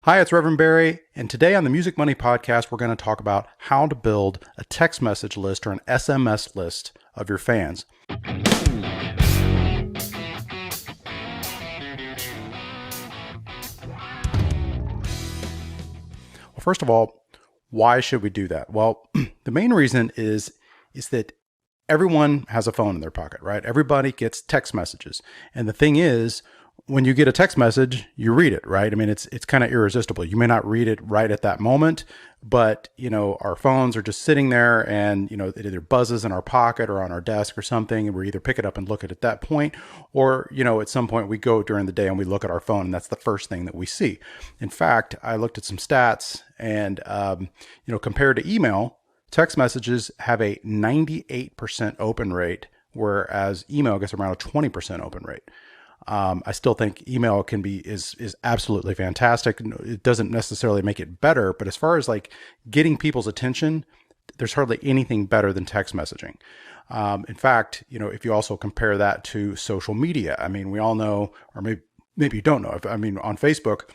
Hi, it's Reverend Barry, and today on the Music Money Podcast, we're going to talk about how to build a text message list or an SMS list of your fans. Well, first of all, why should we do that? Well, the main reason is that everyone has a phone in their pocket, right? Everybody gets text messages. And the thing is, when you get a text message, you read it, right? I mean, it's kind of irresistible. You may not read it right at that moment, but our phones are just sitting there and, it either buzzes in our pocket or on our desk or something. And we either pick it up and look at that point, or, at some point we go during the day and we look at our phone and that's the first thing that we see. In fact, I looked at some stats and, compared to email, text messages have a 98% open rate, whereas email gets around a 20% open rate. I still think email is absolutely fantastic. It doesn't necessarily make it better, but as far as like getting people's attention, there's hardly anything better than text messaging. In fact, if you also compare that to social media, I mean, we all know, or maybe you don't know, on Facebook,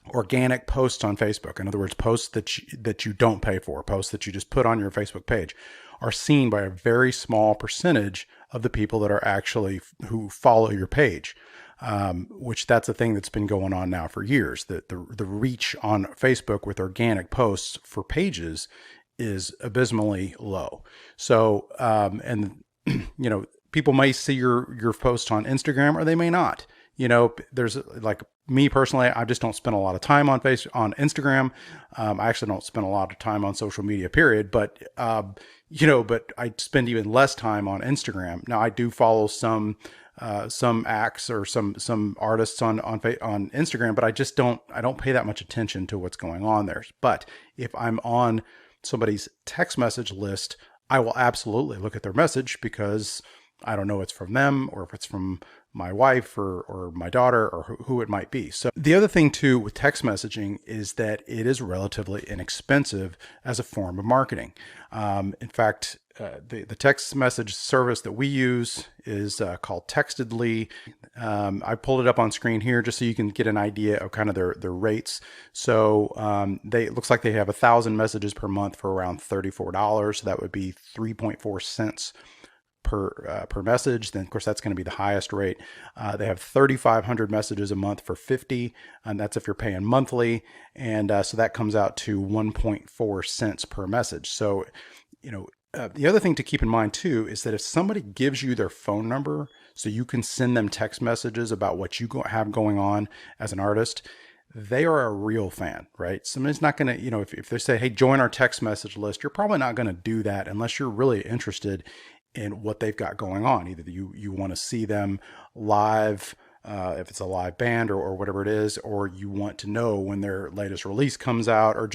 organic posts on Facebook, in other words, posts that you don't pay for, posts that you just put on your Facebook page, are seen by a very small percentage of the people that are actually who follow your page, which that's a thing that's been going on now for years. The reach on Facebook with organic posts for pages is abysmally low. So, people may see your post on Instagram or they may not. There's like me personally, I just don't spend a lot of time on Instagram. I actually don't spend a lot of time on social media, period. But I spend even less time on Instagram. Now I do follow some acts or some artists on Instagram, but I don't pay that much attention to what's going on there. But if I'm on somebody's text message list, I will absolutely look at their message because I don't know it's from them or if it's from my wife or my daughter or who it might be. So the other thing too with text messaging is that it is relatively inexpensive as a form of marketing. In fact, the text message service that we use is called Textedly. I pulled it up on screen here just so you can get an idea of kind of their rates. So it looks like they have 1,000 messages per month for around $34. So that would be 3.4 cents per message. Then of course that's going to be the highest rate. They have 3,500 messages a month for $50, and that's if you're paying monthly. And so that comes out to 1.4 cents per message. So the other thing to keep in mind too is that if somebody gives you their phone number so you can send them text messages about what you have going on as an artist, they are a real fan, right? Somebody's not going to, if they say, hey, join our text message list, you're probably not going to do that unless you're really interested in what they've got going on. Either you want to see them live, if it's a live band or whatever it is, or you want to know when their latest release comes out, or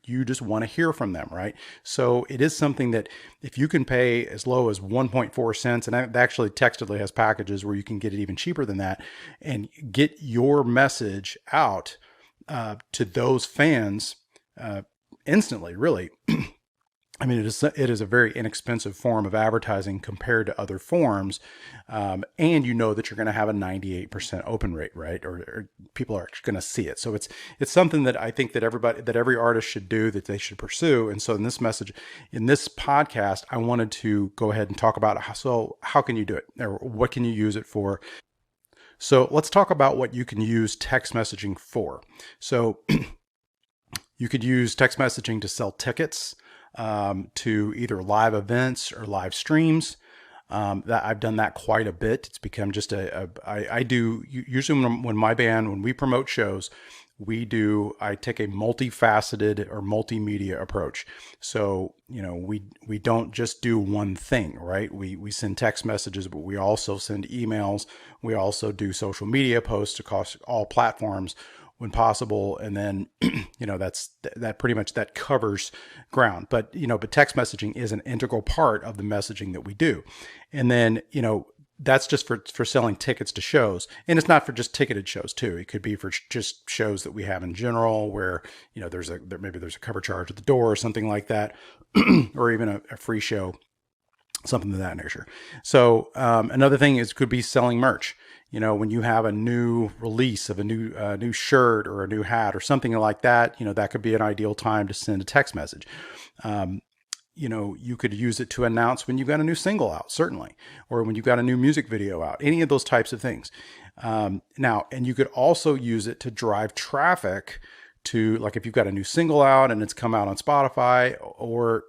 you just want to hear from them, right? So it is something that if you can pay as low as 1.4 cents, and actually Textedly has packages where you can get it even cheaper than that, and get your message out to those fans instantly, really. I mean, it is a very inexpensive form of advertising compared to other forms, and that you're going to have a 98% open rate, right? Or people are going to see it. So it's something that I think that every artist should do, that they should pursue. And so in this podcast, I wanted to go ahead and talk about how can you do it, or what can you use it for? So let's talk about what you can use text messaging for. So you could use text messaging to sell tickets to either live events or live streams. That I've done that quite a bit. It's become just I do usually when we promote shows, I take a multifaceted or multimedia approach. So, we don't just do one thing, right? We send text messages, but we also send emails. We also do social media posts across all platforms when possible. And then, that pretty much that covers ground, but text messaging is an integral part of the messaging that we do. And then, that's just for selling tickets to shows. And it's not for just ticketed shows too. It could be for just shows that we have in general where, maybe there's a cover charge at the door or something like that, or even a free show. something of that nature. So another thing is could be selling merch. When you have a new release of a new shirt or a new hat or something like that, that could be an ideal time to send a text message. You could use it to announce when you've got a new single out, certainly, or when you've got a new music video out, any of those types of things. Now, and you could also use it to drive traffic to, like, if you've got a new single out and it's come out on Spotify, or,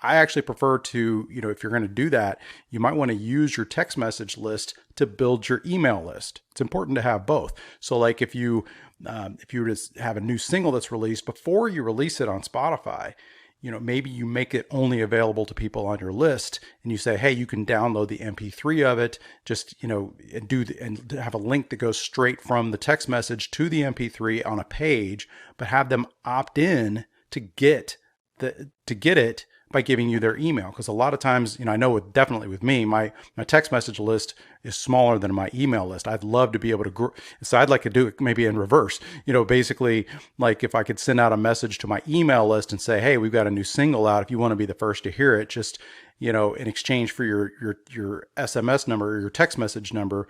I actually prefer to, if you're going to do that, you might want to use your text message list to build your email list. It's important to have both. So like if you were to have a new single that's released, before you release it on Spotify, maybe you make it only available to people on your list, and you say, hey, you can download the MP3 of it, just, and have a link that goes straight from the text message to the MP3 on a page, but have them opt in to get it by giving you their email. Because a lot of times, I know definitely with me, my text message list is smaller than my email list. I'd love to be able to grow. So I'd like to do it maybe in reverse, basically, like if I could send out a message to my email list and say, hey, we've got a new single out. If you want to be the first to hear it, just, in exchange for your SMS number or your text message number,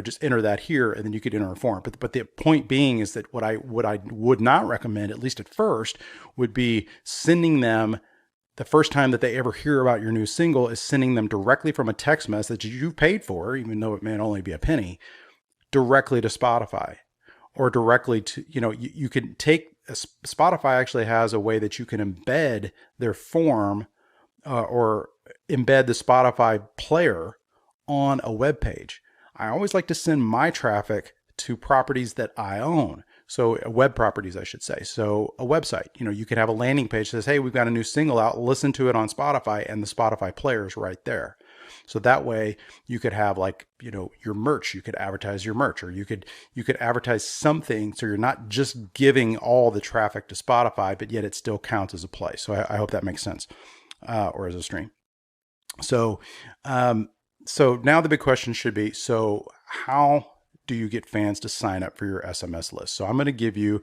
just enter that here, and then you could enter a form. But the point being is that what I would not recommend, at least at first, would be sending them the first time that they ever hear about your new single, is sending them directly from a text message you've paid for, even though it may only be a penny, directly to Spotify, or directly to, you could take, Spotify actually has a way that you can embed their form, or embed the Spotify player on a web page. I always like to send my traffic to properties that I own. So web properties, I should say. So a website, you could have a landing page that says, hey, we've got a new single out, listen to it on Spotify, and the Spotify player is right there. So that way you could have, like, your merch, you could advertise your merch, or you could advertise something. So you're not just giving all the traffic to Spotify, but yet it still counts as a play. So I hope that makes sense, or as a stream. So now the big question should be, so how do you get fans to sign up for your SMS list? So I'm going to give you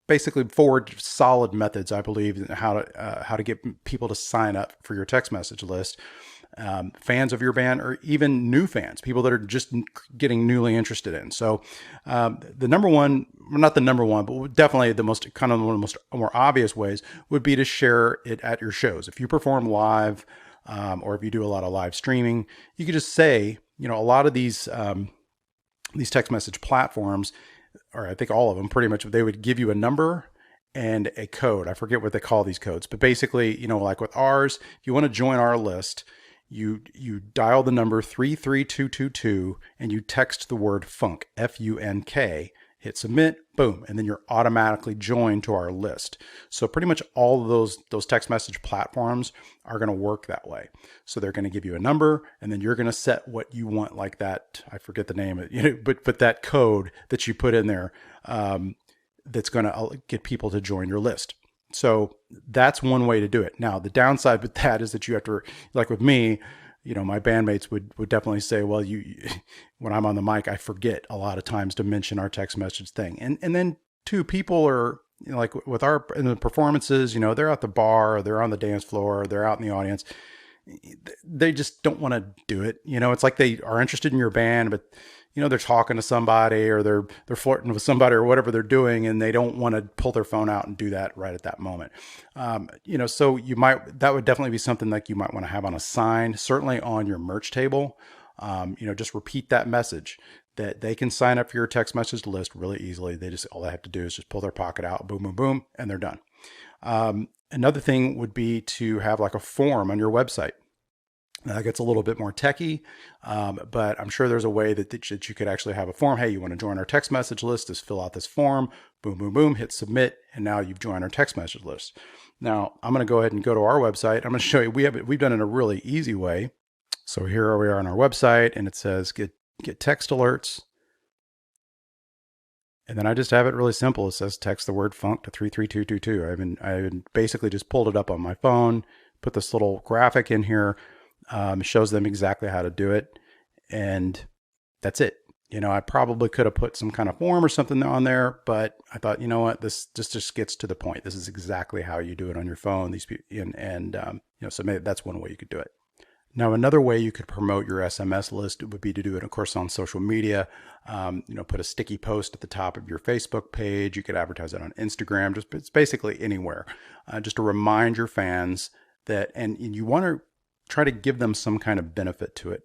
basically 4 solid methods, I believe, how to get people to sign up for your text message list. Fans of your band, or even new fans, people that are just getting newly interested in. So the number one, not the number one, but definitely the most kind of one of the most more obvious ways would be to share it at your shows. If you perform live, or if you do a lot of live streaming, you could just say, a lot of these text message platforms, or I think all of them pretty much, they would give you a number and a code. I forget what they call these codes, but basically, like with ours, if you want to join our list, you dial the number 33222 and you text the word funk, F-U-N-K, hit submit, boom, and then you're automatically joined to our list. So pretty much all of those text message platforms are going to work that way. So they're going to give you a number, and then you're going to set what you want, like that, I forget the name, but that code that you put in there, that's going to get people to join your list. So that's one way to do it. Now, the downside with that is that you have to, like with me, my bandmates would definitely say, well, when I'm on the mic, I forget a lot of times to mention our text message thing. And then too, people are, like with in the performances, they're at the bar, or they're on the dance floor, or they're out in the audience. They just don't want to do it. It's like they are interested in your band, but they're talking to somebody, or they're flirting with somebody, or whatever they're doing, and they don't want to pull their phone out and do that right at that moment. So that would definitely be something like you might want to have on a sign, certainly on your merch table. Just repeat that message that they can sign up for your text message list really easily. All they have to do is just pull their pocket out, boom, boom, boom, and they're done. Another thing would be to have like a form on your website. That gets a little bit more techie, but I'm sure there's a way that you could actually have a form. Hey, you want to join our text message list? Just fill out this form, boom, boom, boom, hit submit, and now you've joined our text message list. Now, I'm going to go ahead and go to our website. I'm going to show you, we've done it in a really easy way. So here we are on our website, and it says get text alerts. And then I just have it really simple. It says text the word funk to 33222. I basically just pulled it up on my phone, put this little graphic in here. Shows them exactly how to do it, and that's it. I probably could have put some kind of form or something on there, but I thought, this just gets to the point. This is exactly how you do it on your phone. These people, and So maybe that's one way you could do it. Now, another way you could promote your SMS list would be to do it, of course, on social media. Put a sticky post at the top of your Facebook page. You could advertise it on Instagram. It's basically anywhere, just to remind your fans that, and you want to try to give them some kind of benefit to it.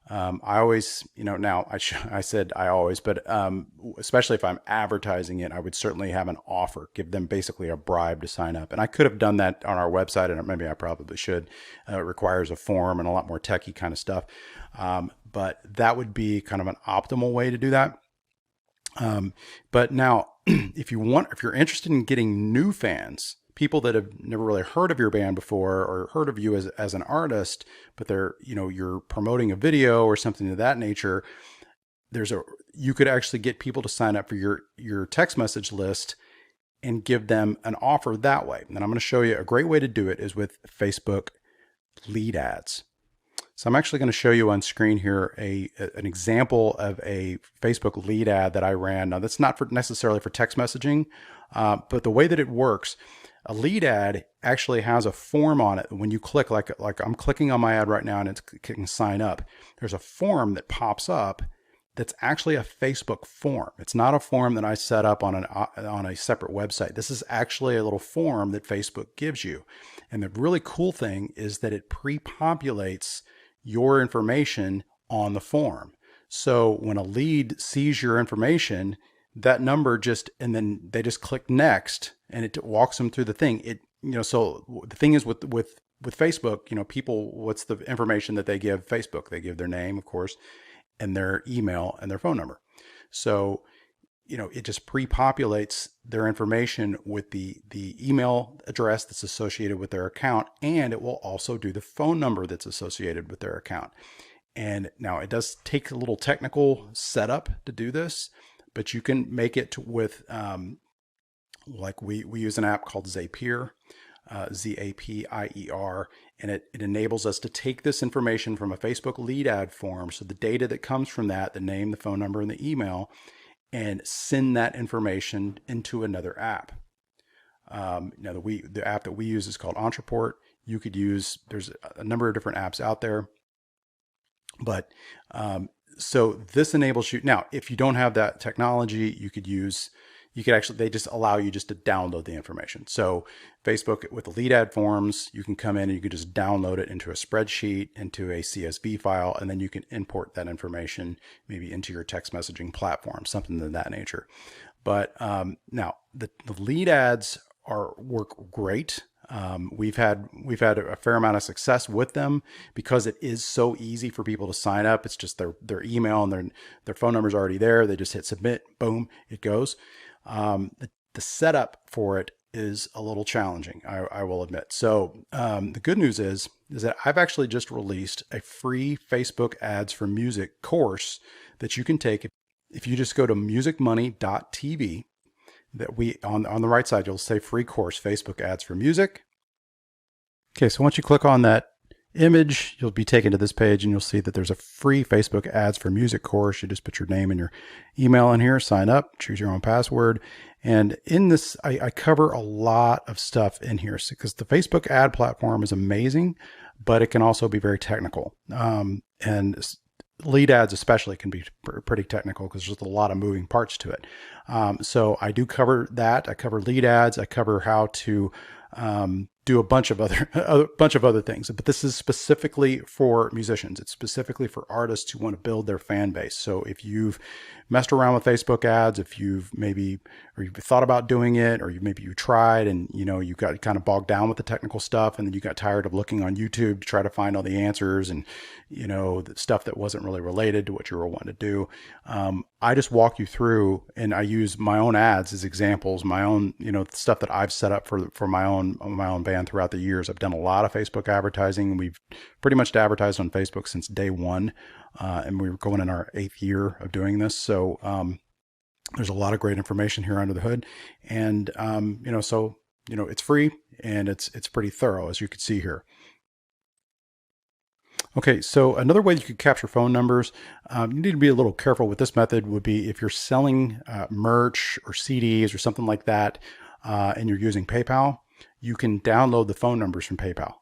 I always, now I said I always, but especially if I'm advertising it, I would certainly have an offer, give them basically a bribe to sign up. And I could have done that on our website, and maybe I probably should. It requires a form and a lot more techie kind of stuff. But that would be kind of an optimal way to do that. But now, if you're interested in getting new fans, people that have never really heard of your band before or heard of you as an artist, but you're promoting a video or something of that nature, you could actually get people to sign up for your text message list and give them an offer that way. And I'm going to show you a great way to do it is with Facebook lead ads. So I'm actually going to show you on screen here an example of a Facebook lead ad that I ran. Now that's not necessarily for text messaging, but the way that it works, a lead ad actually has a form on it. When you click, like I'm clicking on my ad right now and it's clicking sign up, there's a form that pops up that's actually a Facebook form. It's not a form that I set up on a separate website. This is actually a little form that Facebook gives you. And the really cool thing is that it pre-populates your information on the form. So when a lead sees your information, that number and then they just click next and it walks them through the thing. So the thing is with Facebook, people, what's the information that they give Facebook? They give their name, of course, and their email and their phone number. So, it just pre-populates their information with the email address that's associated with their account, and it will also do the phone number that's associated with their account. And now it does take a little technical setup to do this, but you can make it with, like we use an app called Zapier, Zapier, and it enables us to take this information from a Facebook lead ad form. So the data that comes from that, the name, the phone number, and the email, and send that information into another app. Now the app that we use is called Ontraport. There's a number of different apps out there, but so this enables you. Now, if you don't have that technology, they just allow you just to download the information. So Facebook with the lead ad forms, you can come in and you can just download it into a spreadsheet, into a CSV file, and then you can import that information maybe into your text messaging platform, something of that nature. But now the lead ads work great. We've had a fair amount of success with them because it is so easy for people to sign up. It's just their email and their phone number is already there. They just hit submit, boom, it goes. The setup for it is a little challenging, I will admit. So the good news is that I've actually just released a free Facebook ads for music course that you can take if you just go to musicmoney.tv. That on the right side, you'll say free course, Facebook ads for music. Okay, so once you click on that image, you'll be taken to this page and you'll see that there's a free Facebook ads for music course. You just put your name and your email in here, sign up, choose your own password. And in this, I cover a lot of stuff in here because the Facebook ad platform is amazing, but it can also be very technical. And lead ads especially can be pretty technical because there's a lot of moving parts to it. So I do cover that. I cover lead ads. I cover how to do a bunch of other things, but this is specifically for musicians. It's specifically for artists who want to build their fan base. So if you've messed around with Facebook ads, if you've thought about doing it, or you tried and you got kind of bogged down with the technical stuff, and then you got tired of looking on YouTube to try to find all the answers and the stuff that wasn't really related to what you were wanting to do. I just walk you through, and I use my own ads as examples, my own stuff that I've set up for my own band throughout the years. I've done a lot of Facebook advertising. We've pretty much advertised on Facebook since day one, and we're going in our 8th year of doing this. So there's a lot of great information here under the hood, and it's free and it's pretty thorough, as you can see here. Okay, so another way you could capture phone numbers, you need to be a little careful with this method, would be if you're selling merch or CDs or something like that, and you're using PayPal, you can download the phone numbers from PayPal.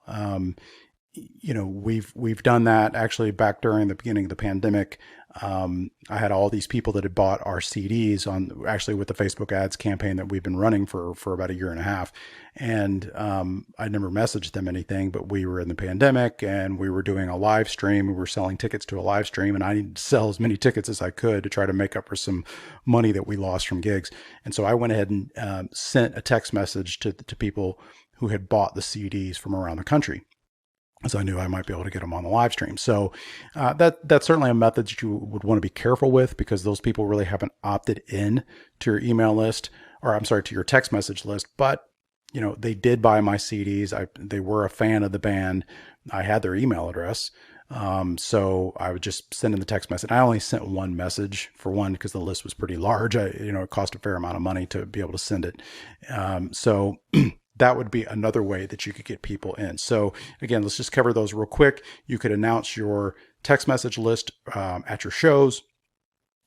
We've done that actually back during the beginning of the pandemic. I had all these people that had bought our CDs on actually with the Facebook ads campaign that we've been running for about a year and a half. And I never messaged them anything, but we were in the pandemic and we were doing a live stream. We were selling tickets to a live stream, and I needed to sell as many tickets as I could to try to make up for some money that we lost from gigs. And so I went ahead and sent a text message to people who had bought the CDs from around the country, as I knew I might be able to get them on the live stream. So that's certainly a method that you would want to be careful with, because those people really haven't opted in to your email list, or I'm sorry, to your text message list. But they did buy my CDs. They were a fan of the band. I had their email address. So I would just send in the text message. I only sent one message, for one, because the list was pretty large. It cost a fair amount of money to be able to send it. So that would be another way that you could get people in. So again, let's just cover those real quick. You could announce your text message list at your shows.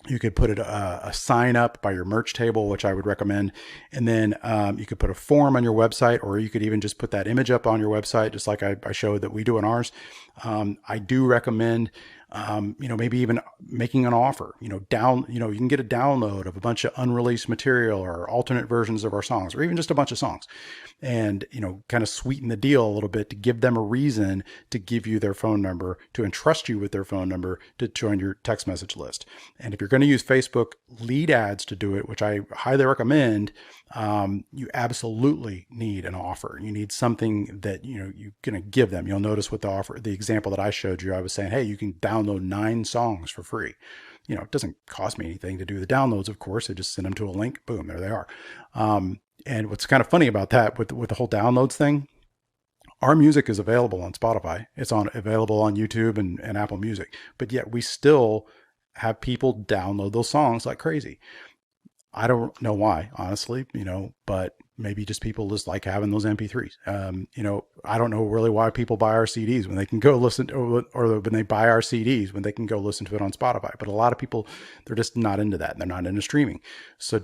You could put a sign up by your merch table, which I would recommend. And then you could put a form on your website, or you could even just put that image up on your website, just like I showed that we do in ours. I do recommend, maybe even making an offer, you can get a download of a bunch of unreleased material or alternate versions of our songs, or even just a bunch of songs, and, kind of sweeten the deal a little bit to give them a reason to give you their phone number, to entrust you with their phone number to join your text message list. And if you're going to use Facebook lead ads to do it, which I highly recommend, you absolutely need an offer. You need something that, you're going to give them. You'll notice with the example that I showed you, I was saying, hey, you can download 9 songs for free. It doesn't cost me anything to do the downloads, of course. I just send them to a link. Boom, there they are. And what's kind of funny about that with the whole downloads thing, our music is available on Spotify. It's available on YouTube and Apple Music, but yet we still have people download those songs like crazy. I don't know why, honestly, but maybe just people just like having those MP3s. I don't know really why people buy our CDs when they can go listen to, or when they buy our CDs when they can go listen to it on Spotify. But a lot of people, they're just not into that. They're not into streaming. So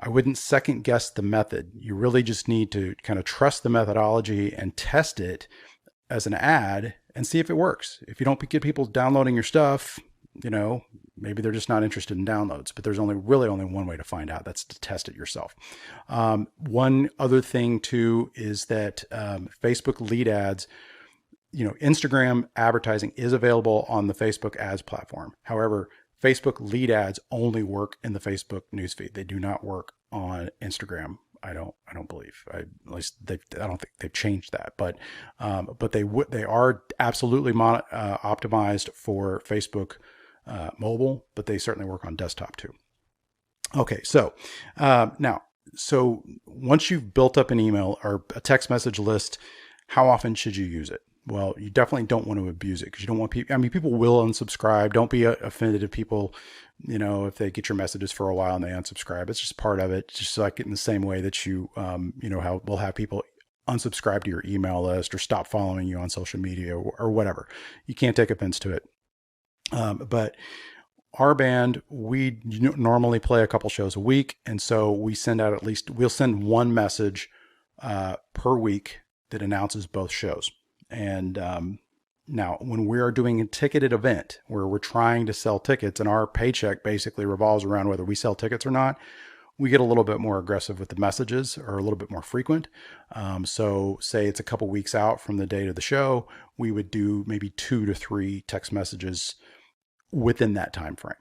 I wouldn't second guess the method. You really just need to kind of trust the methodology and test it as an ad and see if it works. If you don't get people downloading your stuff, maybe they're just not interested in downloads. But there's only one way to find out. That's to test it yourself. One other thing too is that Facebook lead ads, Instagram advertising is available on the Facebook ads platform. However, Facebook lead ads only work in the Facebook newsfeed. They do not work on Instagram. I don't believe. I don't think they've changed that. But they are absolutely optimized for Facebook mobile, but they certainly work on desktop too. Okay, so so once you've built up an email or a text message list, how often should you use it? Well, you definitely don't want to abuse it, because you don't want people, people will unsubscribe. Don't be offended if people, if they get your messages for a while and they unsubscribe. It's just part of it. Just like in the same way that how we'll have people unsubscribe to your email list or stop following you on social media or whatever. You can't take offense to it. But our band, we normally play a couple shows a week. And so we'll send one message per week that announces both shows. And now when we are doing a ticketed event where we're trying to sell tickets and our paycheck basically revolves around whether we sell tickets or not, we get a little bit more aggressive with the messages, or a little bit more frequent. So say it's a couple weeks out from the date of the show, we would do maybe 2 to 3 text messages within that time frame.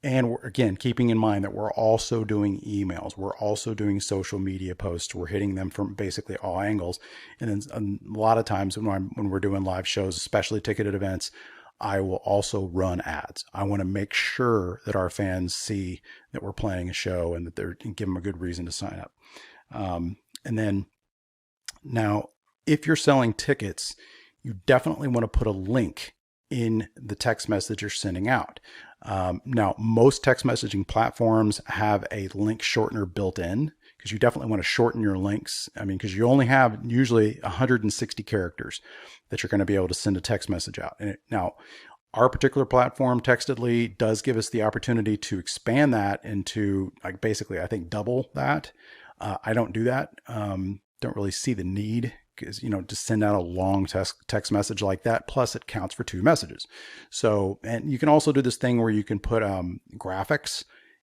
And we're, again, keeping in mind that we're also doing emails, we're also doing social media posts, we're hitting them from basically all angles. And then a lot of times when we're doing live shows, especially ticketed events, I will also run ads. I want to make sure that our fans see that we're playing a show and that give them a good reason to sign up. And then now, if you're selling tickets, you definitely want to put a link in the text message you're sending out. Now, most text messaging platforms have a link shortener built in, because you definitely want to shorten your links. Because you only have usually 160 characters that you're going to be able to send a text message out. Now, our particular platform, Textedly, does give us the opportunity to expand that into, like, basically, I think double that. I don't do that. don't really see the need, because, to send out a long text message like that. Plus it counts for 2 messages. So, and you can also do this thing where you can put graphics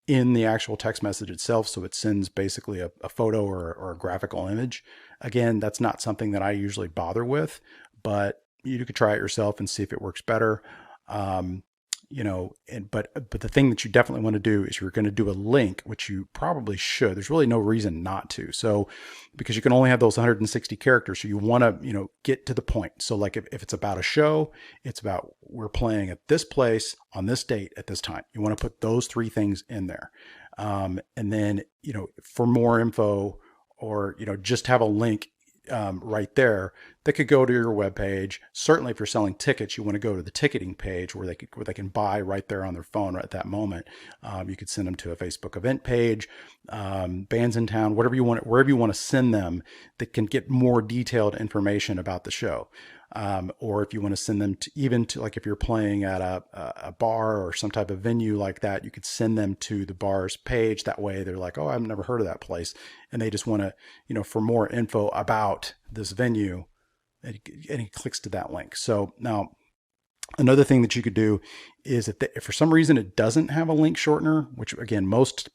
in the actual text message itself. So it sends basically a photo or a graphical image. Again, that's not something that I usually bother with, but you could try it yourself and see if it works better. But the thing that you definitely want to do is you're going to do a link, which you probably should. There's really no reason not to. So, because you can only have those 160 characters. So you want to, get to the point. So like if it's about a show, it's about we're playing at this place on this date at this time. You want to put those 3 things in there. And then, for more info or, just have a link right there that could go to your webpage. Certainly if you're selling tickets, you want to go to the ticketing page where they can buy right there on their phone right at that moment. You could send them to a Facebook event page, bands in town, wherever you want to send them that can get more detailed information about the show. Or if you want to send them to like if you're playing at a bar or some type of venue like that, you could send them to the bar's page. That way they're like, oh, I've never heard of that place. And they just want to, for more info about this venue, and he clicks to that link. So now another thing that you could do is if for some reason it doesn't have a link shortener, which again, most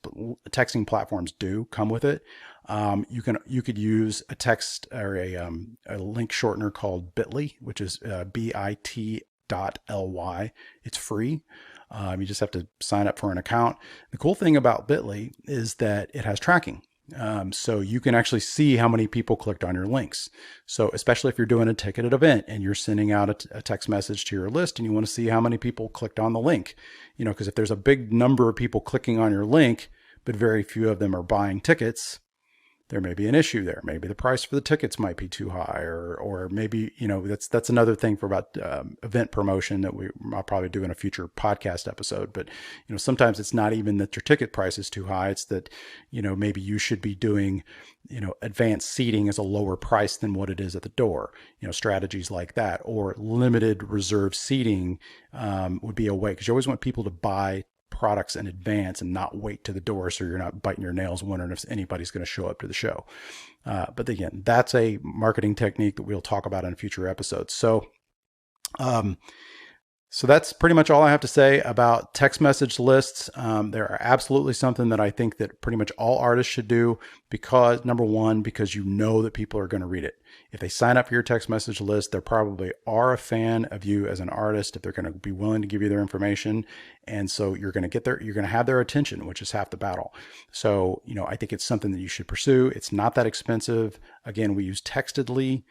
texting platforms do come with it. You could use a text or a link shortener called Bitly, which is bit.ly. It's free. You just have to sign up for an account. The cool thing about Bitly is that it has tracking. So you can actually see how many people clicked on your links. So especially if you're doing a ticketed event and you're sending out a text message to your list and you want to see how many people clicked on the link, because if there's a big number of people clicking on your link, but very few of them are buying tickets, there may be an issue there. Maybe the price for the tickets might be too high, or maybe, that's another thing for about event promotion that I'll probably do in a future podcast episode. But, sometimes it's not even that your ticket price is too high. It's that, maybe you should be doing, advanced seating as a lower price than what it is at the door, strategies like that, or limited reserve seating would be a way, because you always want people to buy products in advance and not wait to the door, so you're not biting your nails wondering if anybody's going to show up to the show. But again, that's a marketing technique that we'll talk about in a future episode. So that's pretty much all I have to say about text message lists. They're absolutely something that I think that pretty much all artists should do, because number one, because that people are going to read it. If they sign up for your text message list, they probably are a fan of you as an artist, if they're going to be willing to give you their information. And so you're going to have their attention, which is half the battle. So, I think it's something that you should pursue. It's not that expensive. Again, we use Textedly.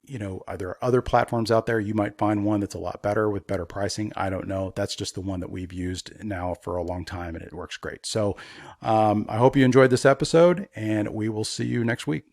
There are other platforms out there. You might find one that's a lot better with better pricing. I don't know. That's just the one that we've used now for a long time, and it works great. So I hope you enjoyed this episode, and we will see you next week.